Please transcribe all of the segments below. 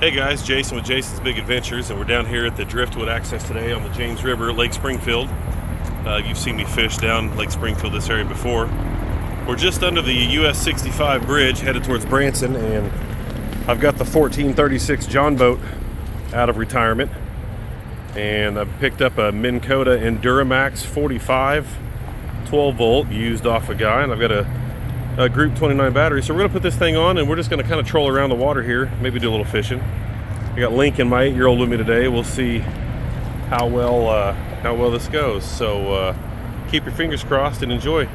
Hey guys, Jason with Jason's Big Adventures, and we're down here at the Driftwood Access today on the James River, Lake Springfield. You've seen me fish down Lake Springfield, this area before. We're just under the US 65 bridge headed towards Branson, and I've got the 1436 John boat out of retirement, and I've picked up a Minn Kota Endura Max 45 12 volt used off a guy, and I've got a Group 29 battery. So we're going to put this thing on and we're just going to kind of troll around the water here, maybe do a little fishing. I got Lincoln, my 8-year-old, with me today. We'll see how well this goes. So keep your fingers crossed and enjoy.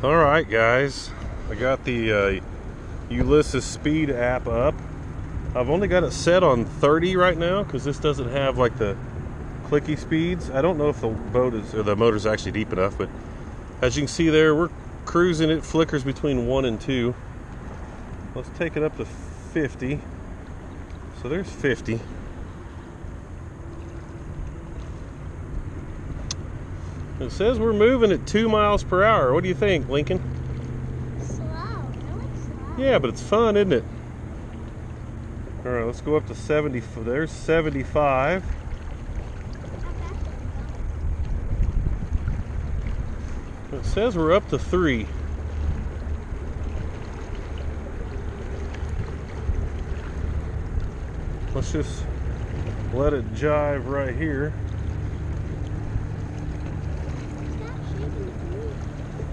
Alright guys, I got the Ulysses Speed app up. I've only got it set on 30 right now because this doesn't have like the clicky speeds. I don't know if the boat is, or the motor's actually deep enough, but as you can see there, we're cruising. It flickers between 1 and 2. Let's take it up to 50. So there's 50. It says we're moving at 2 miles per hour. What do you think, Lincoln? Slow. I like slow. Yeah, but it's fun, isn't it? All right, let's go up to 70. There's 75. It says we're up to 3. Let's just let it jive right here.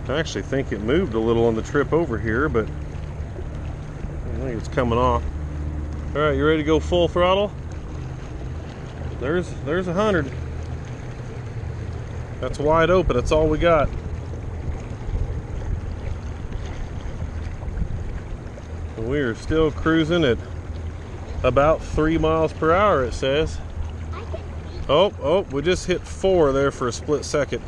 I actually think it moved a little on the trip over here, but I think it's coming off. All right, you ready to go full throttle? There's 100. That's wide open. That's all we got. And we are still cruising at about 3 miles per hour, it says. Oh, we just hit 4 there for a split second.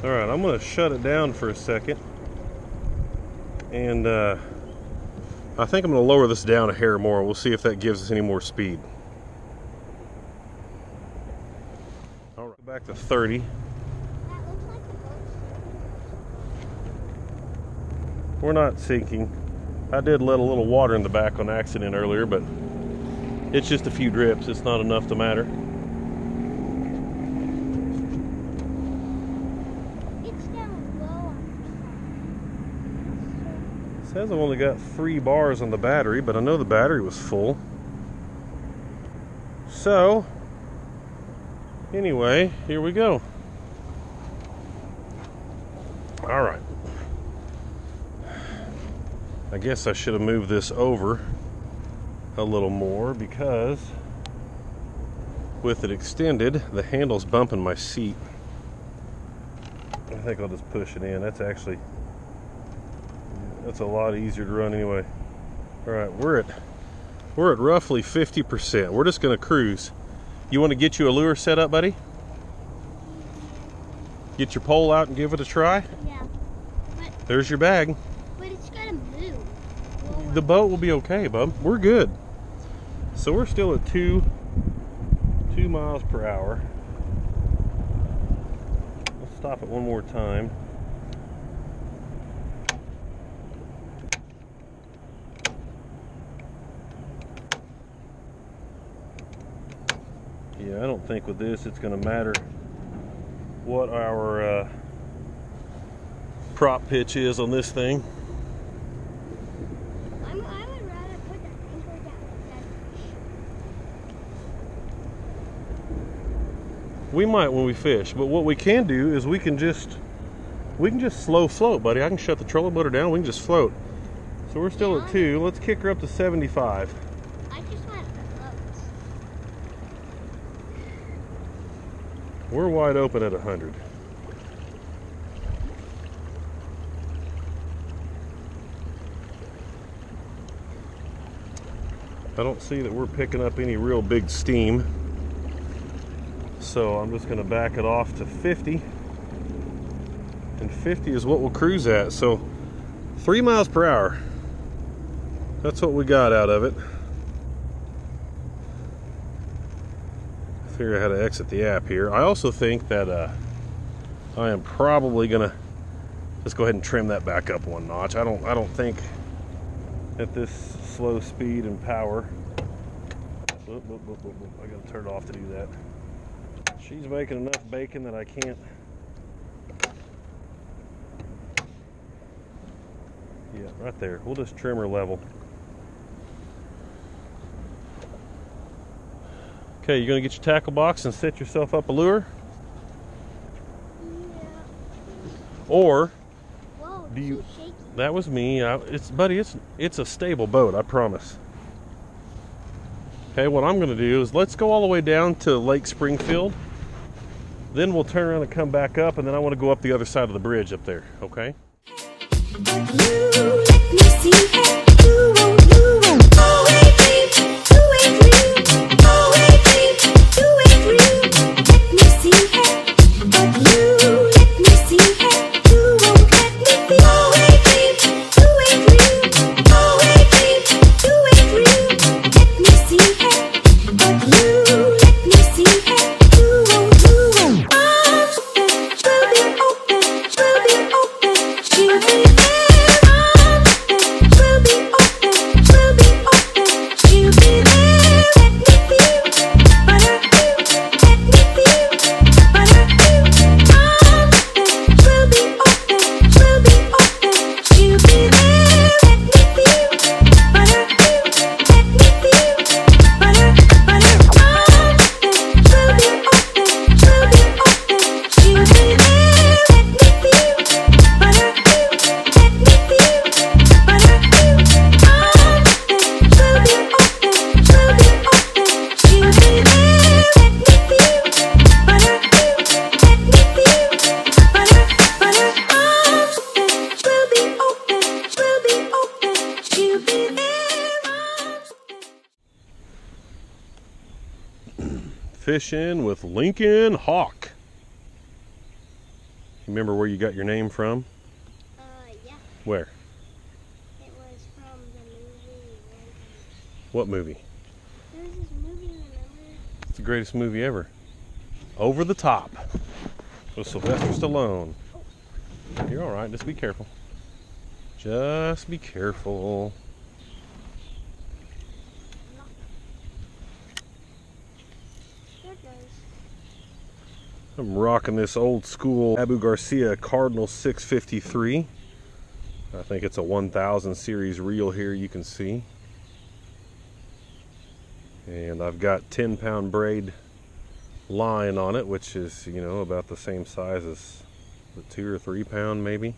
All right, I'm going to shut it down for a second, and I think I'm going to lower this down a hair more. We'll see if that gives us any more speed. All right, back to 30. That looks like the boat's We're not sinking. I did let a little water in the back on accident earlier, but it's just a few drips. It's not enough to matter. Says I've only got 3 bars on the battery, but I know the battery was full. So, anyway, here we go. All right. I guess I should have moved this over a little more because with it extended, the handle's bumping my seat. I think I'll just push it in. That's a lot easier to run anyway. All right, we're at roughly 50%. We're just gonna cruise. You want to get you a lure set up, buddy? Get your pole out and give it a try? Yeah. There's your bag. But it's gonna move. The boat will be okay, bub. We're good. So we're still at 2 miles per hour. Let's stop it one more time. Yeah, I don't think with this it's going to matter what our prop pitch is on this thing. I would rather put the anchor down than We might when we fish, but what we can do is we can just slow float, buddy. I can shut the trolling motor down. We can just float. So we're still at 2. Let's kick her up to 75. I just want to float. We're wide open at 100. I don't see that we're picking up any real big steam. So I'm just going to back it off to 50. And 50 is what we'll cruise at. So 3 miles per hour. That's what we got out of it. Figure out how to exit the app here. I also think that I am probably going to just go ahead and trim that back up 1 notch. I don't think at this slow speed and power. I got to turn it off to do that. She's making enough bacon that I can't. Yeah, right there. We'll just trim her level. Okay, you're gonna get your tackle box and set yourself up a lure? Yeah. Or Whoa, do you? so shaky. That was me. Buddy, it's a stable boat, I promise. Okay, what I'm gonna do is let's go all the way down to Lake Springfield. Then we'll turn around and come back up, and then I want to go up the other side of the bridge up there, okay? Fishing with Lincoln Hawk. You remember where you got your name from? Yeah. Where? It was from the movie Rampage. What movie? There was this movie, remember? It's the greatest movie ever. Over the Top with Sylvester Stallone. You're all right. Just be careful. Just be careful. There it goes. I'm rocking this old school Abu Garcia Cardinal 653. I think it's a 1000 series reel here, you can see. And I've got 10-pound braid line on it, which is, you know, about the same size as the 2 or 3 pound maybe.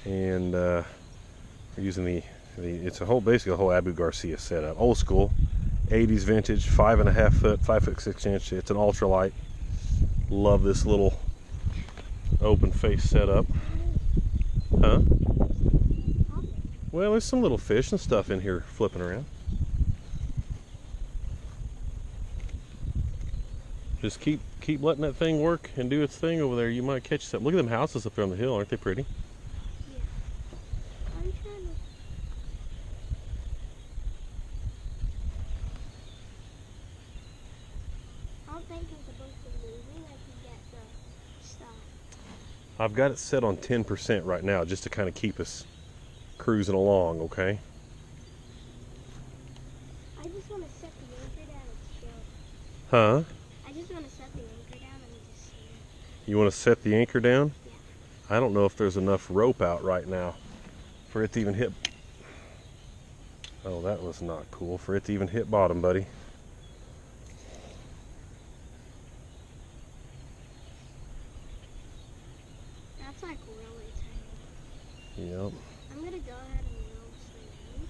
And we're using it's a whole, basically a whole Abu Garcia setup. Old school, 80s vintage, 5.5 foot, 5 foot 6 inch. It's an ultralight. Love this little open face setup. Huh? Well, there's some little fish and stuff in here flipping around. Just keep letting that thing work and do its thing over there. You might catch something. Look at them houses up there on the hill. Aren't they pretty? Yeah. I'm trying to... I don't think I'm supposed to moving. I can get the stuff. I've got it set on 10% right now just to kind of keep us cruising along, okay? I just want to set the anchor down and chill. Huh? I just want to set the anchor down and just see it. You want to set the anchor down? Yeah. I don't know if there's enough rope out right now for it to even hit. Oh, that was not cool. For it to even hit bottom, buddy. That's like really tiny. Yep. I'm going to go ahead and reel this thing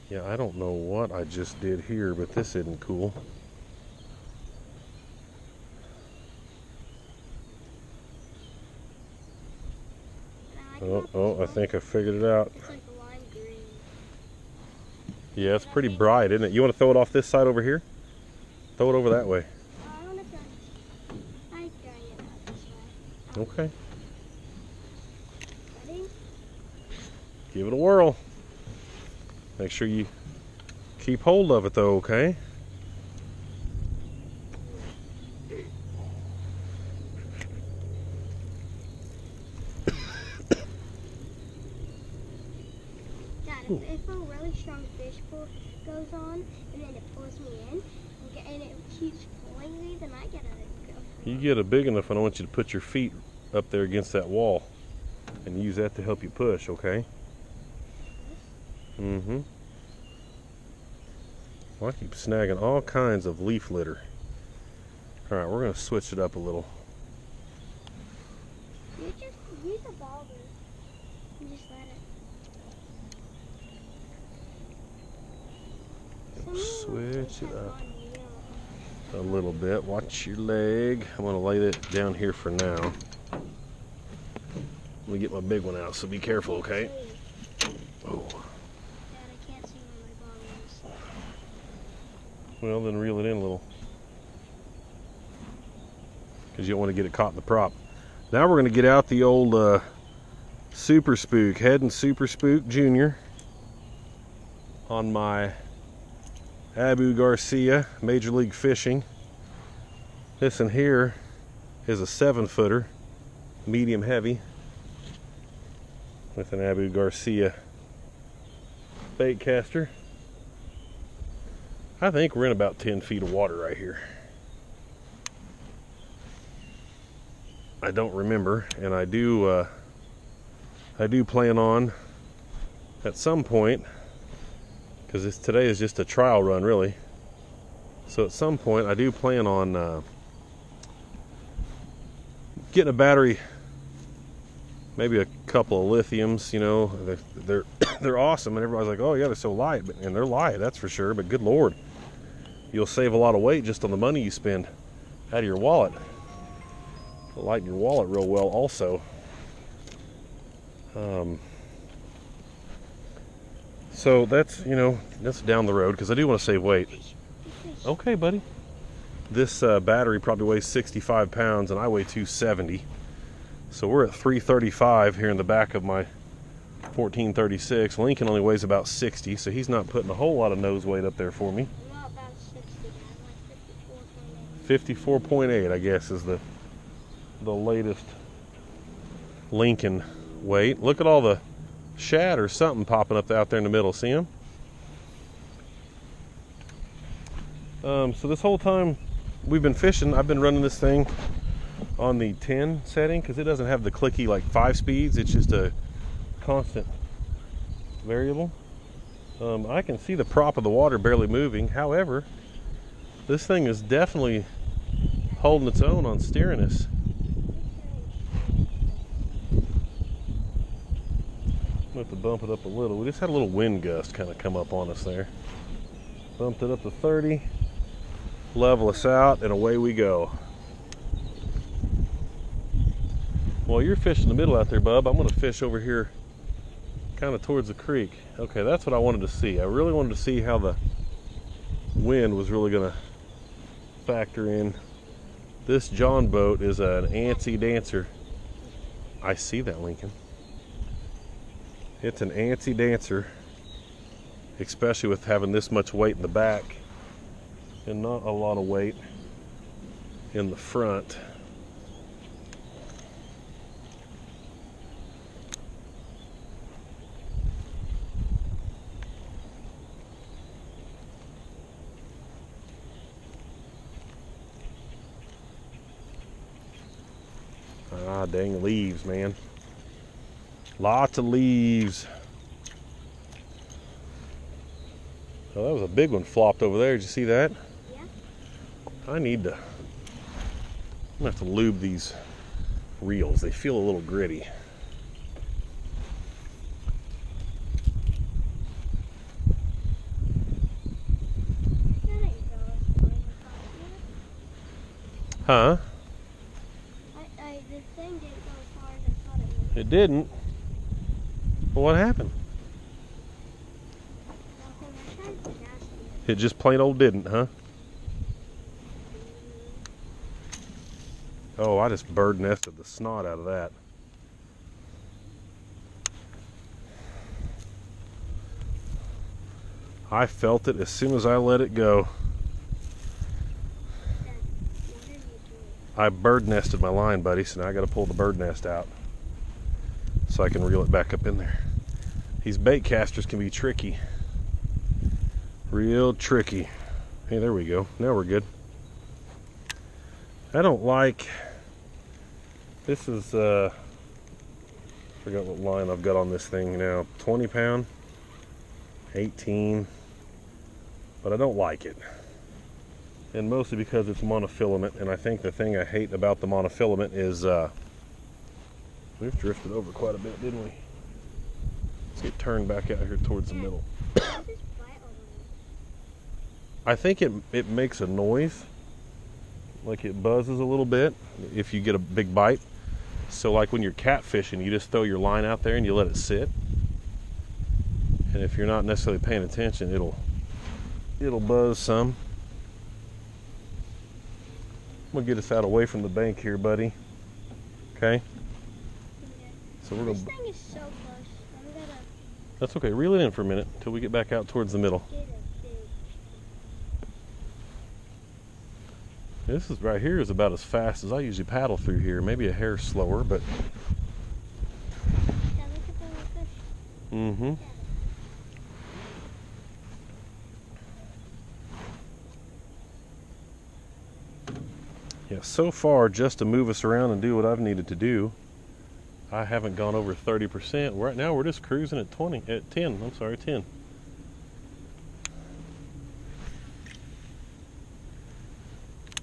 in. Yeah, I don't know what I just did here, but this isn't cool. And I got Oh, I this think I one. figured it out. It's like a lime green. Yeah, it's pretty bright, isn't it? You want to throw it off this side over here? Throw it over that way. I want to try. I try it out this way. Okay. Ready? Give it a whirl. Make sure you keep hold of it though, okay? Dad, if a really strong fish pull goes on and then it pulls me in and it keeps pulling me, then I get a go. You get a big enough one, I want you to put your feet up there against that wall and use that to help you push, okay? Mm-hmm. Well, I keep snagging all kinds of leaf litter. All right, we're gonna switch it up a little. You just use a bobber. You just let it. Switch it up a little bit. Watch your leg. I'm gonna lay it down here for now. Let me get my big one out, so be careful, okay? Oh. Dad, I can't see where my bobber is. Well, then reel it in a little. Because you don't want to get it caught in the prop. Now we're gonna get out the old Super Spook, Head and Super Spook Junior on my Abu Garcia Major League Fishing. This in here is a 7-footer, medium heavy, with an Abu Garcia bait caster. I think we're in about 10 feet of water right here. I don't remember, and I do plan on at some point, because today is just a trial run really, so at some point I do plan on getting a battery, maybe a couple of lithiums. You know, they're awesome, and everybody's like, oh yeah, they're so light, and they're light, that's for sure, but good lord, you'll save a lot of weight just on the money you spend out of your wallet. It'll lighten your wallet real well also. So that's, you know, that's down the road, because I do want to save weight. Okay, buddy. This battery probably weighs 65 pounds, and I weigh 270. So we're at 335 here in the back of my 1436. Lincoln only weighs about 60, so he's not putting a whole lot of nose weight up there for me. I'm not about 60, I'm like 54.8. 54.8, I guess, is the latest Lincoln weight. Look at all the shad or something popping up out there in the middle. See them? So this whole time we've been fishing, I've been running this thing on the 10 setting, because it doesn't have the clicky like 5 speeds. It's just a constant variable. I can see the prop of the water barely moving. However, this thing is definitely holding its own on steering us. We have to bump it up a little. We just had a little wind gust kind of come up on us there. Bumped it up to 30, level us out, and away we go. Well, you're fishing the middle out there, bub. I'm going to fish over here kind of towards the creek. Okay, that's what I wanted to see. I really wanted to see how the wind was really going to factor in. This John boat is an antsy dancer. I see that, Lincoln. It's an antsy dancer, especially with having this much weight in the back and not a lot of weight in the front. Ah, dang leaves, man. Lots of leaves. Oh, that was a big one flopped over there. Did you see that? Yeah. I'm gonna have to lube these reels. They feel a little gritty. Huh? The thing didn't go as far as I thought it would. It didn't? Well, what happened? Well, 'cause I tried It just plain old didn't, huh? Oh, I just bird nested the snot out of that. I felt it as soon as I let it go. I bird nested my line, buddy, so now I got to pull the bird nest out so I can reel it back up in there. These bait casters can be tricky. Real tricky. Hey, there we go. Now we're good. I don't like... This is, forgot what line I've got on this thing now. 20 pound, 18, but I don't like it. And mostly because it's monofilament, and I think the thing I hate about the monofilament is, we've drifted over quite a bit, didn't we? Let's get turned back out here towards the middle. I think it makes a noise, like it buzzes a little bit if you get a big bite. So like when you're catfishing, you just throw your line out there and you let it sit. And if you're not necessarily paying attention, it'll buzz some. I'm gonna get us out away from the bank here, buddy. Okay? Yeah. So we're gonna... This thing is so close. I'm gonna... That's okay, reel it in for a minute until we get back out towards the middle. This is right here is about as fast as I usually paddle through here. Maybe a hair slower, but... Mm-hmm. Yeah, so far, just to move us around and do what I've needed to do, I haven't gone over 30%. Right now, we're just cruising at 10. I'm sorry, 10.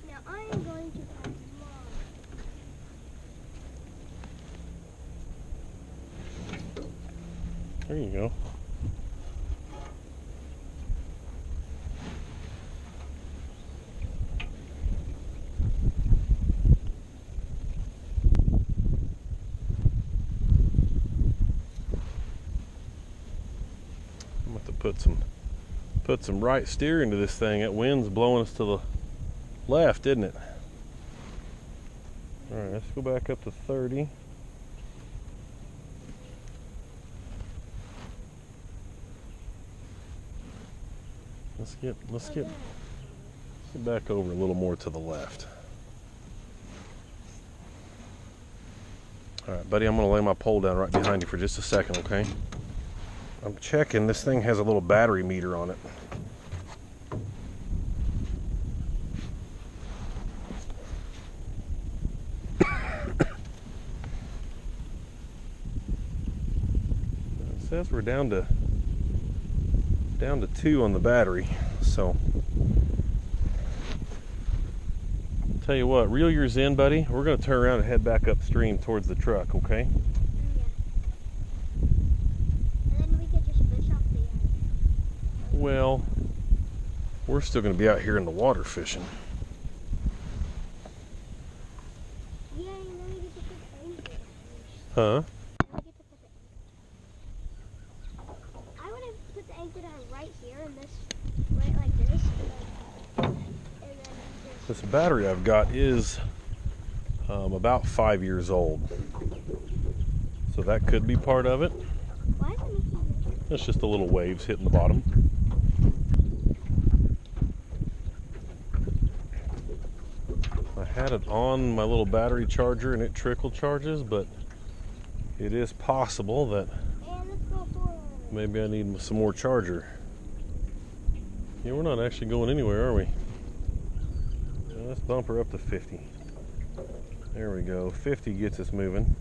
Now I am going to pass along. There you go. I'm going to have to put some right steer into this thing. That wind's blowing us to the left, isn't it? All right, let's go back up to 30. Let's get back over a little more to the left. All right, buddy, I'm gonna lay my pole down right behind you for just a second, okay? I'm checking, this thing has a little battery meter on it. It says we're down to 2 on the battery, so tell you what, reel yours in, buddy. We're going to turn around and head back upstream towards the truck, okay? Yeah. And then we could just fish off the ice. Well, we're still going to be out here in the water fishing. Yeah, and then we get to put the anchor. Huh? I would have put the anchor down right here and this, right like this, and then just... This battery I've got is about 5 years old, so that could be part of it. Why is it making It's just the little waves hitting the bottom. I had it on my little battery charger and it trickle charges, but it is possible that And let's go forward. maybe I need some more charger. Yeah, we're not actually going anywhere, are we? Let's bump her up to 50. There we go. 50 gets us moving.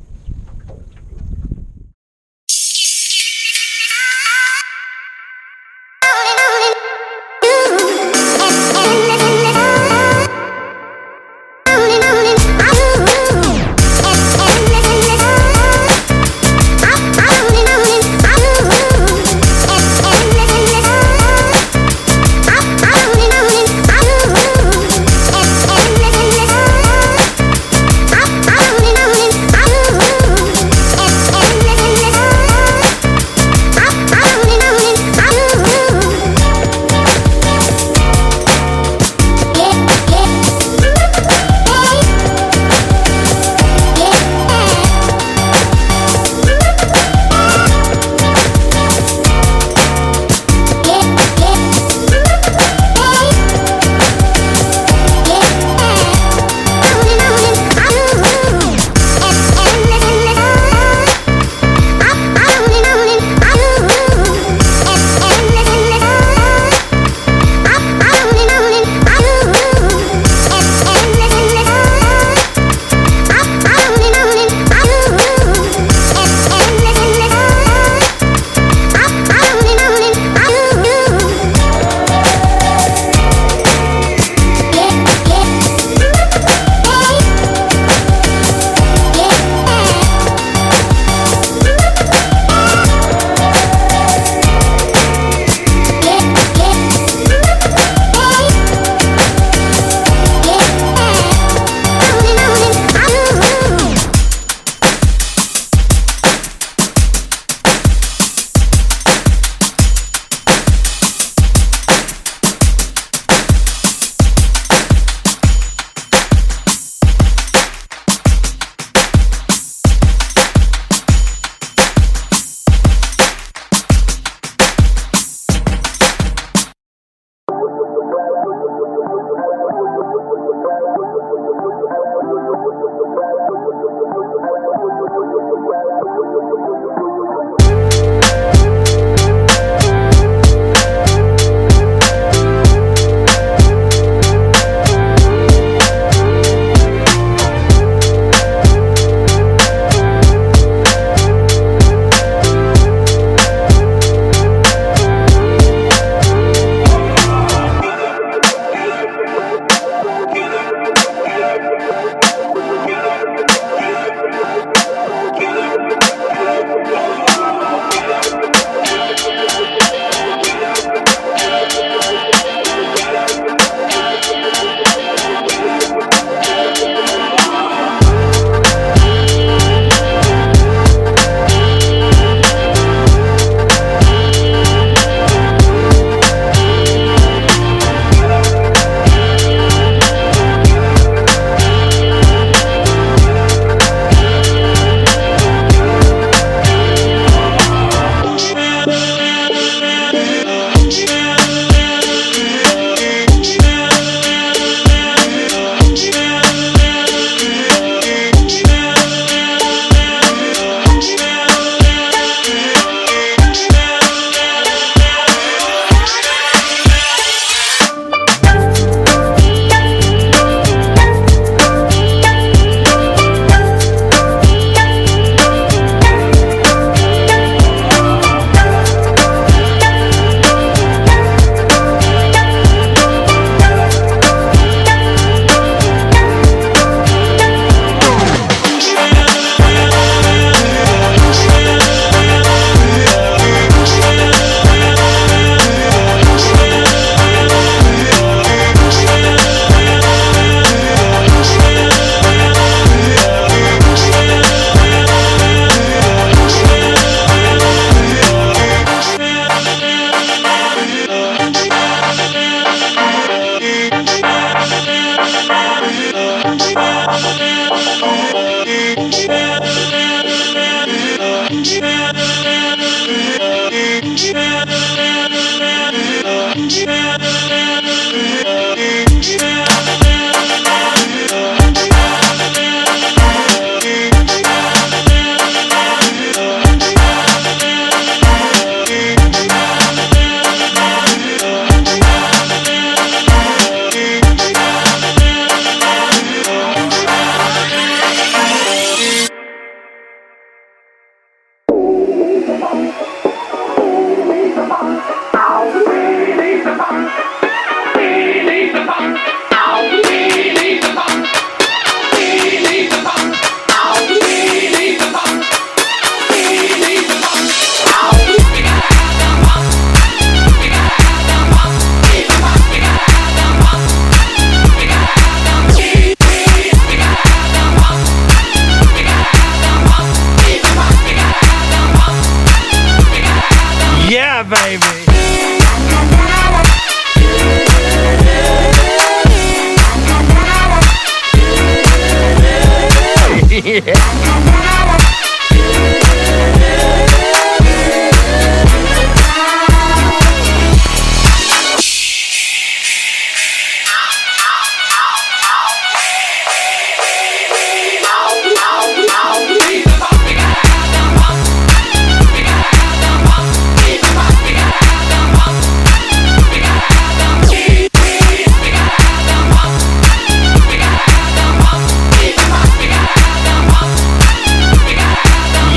Yeah, baby.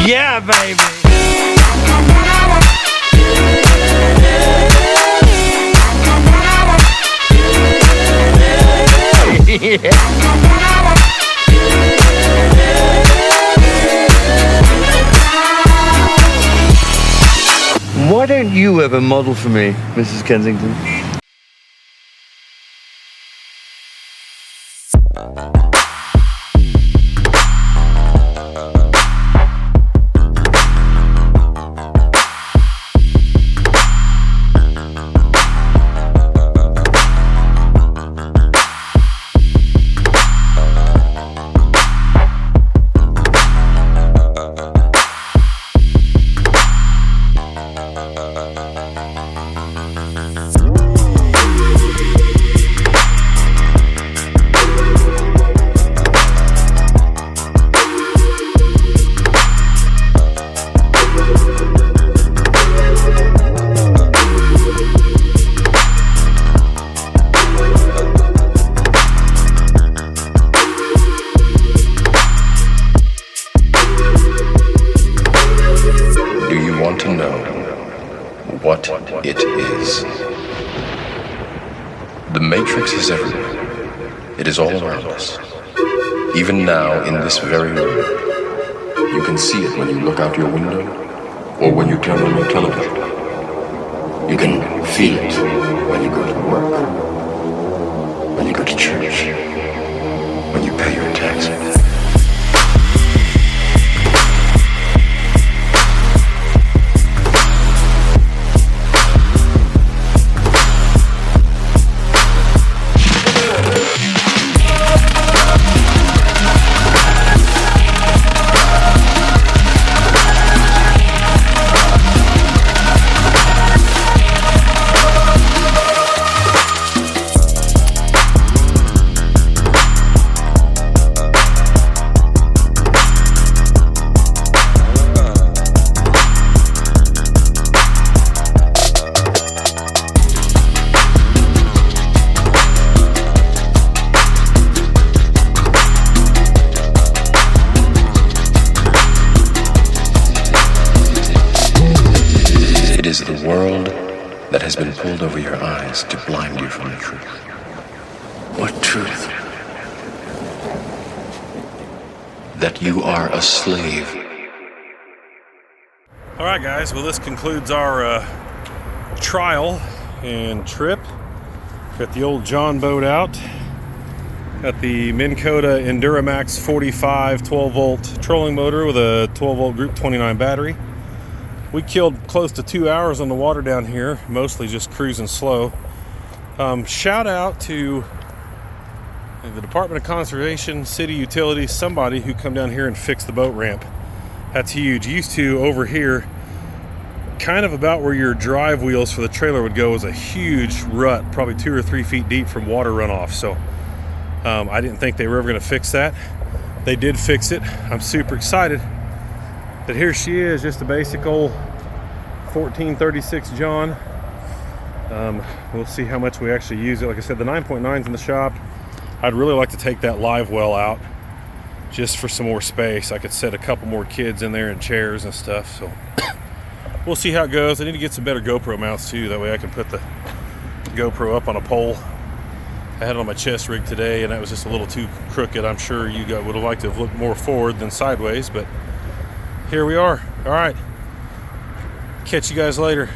Yeah, baby. Why don't you ever model for me, Mrs. Kensington? To know what it is. The Matrix is everywhere. It is all around us. Even now, in this very room. You can see it when you look out your window or when you turn on your television. You can feel it when you go to work, when you go to church, when you pay your taxes. It is the world that has been pulled over your eyes to blind you from the truth. What truth? That you are a slave. All right, guys. Well, this concludes our trial and trip. Got the old John boat out. Got the Minn Kota Endura Max 45 12-volt trolling motor with a 12-volt Group 29 battery. We killed close to 2 hours on the water down here, mostly just cruising slow. Shout out to the Department of Conservation, City Utilities, somebody who come down here and fix the boat ramp. That's huge. Used to, over here, kind of about where your drive wheels for the trailer would go, was a huge rut, probably 2 or 3 feet deep from water runoff. So I didn't think they were ever going to fix that. They did fix it. I'm super excited that here she is, just a basic old 1436 John. We'll see how much we actually use it. Like I said, the 9.9's in the shop. I'd really like to take that live well out just for some more space. I could set a couple more kids in there and chairs and stuff. So we'll see how it goes. I need to get some better GoPro mounts too. That way I can put the GoPro up on a pole. I had it on my chest rig today and that was just a little too crooked. I'm sure you would have liked to have looked more forward than sideways, but here we are. All right. Catch you guys later.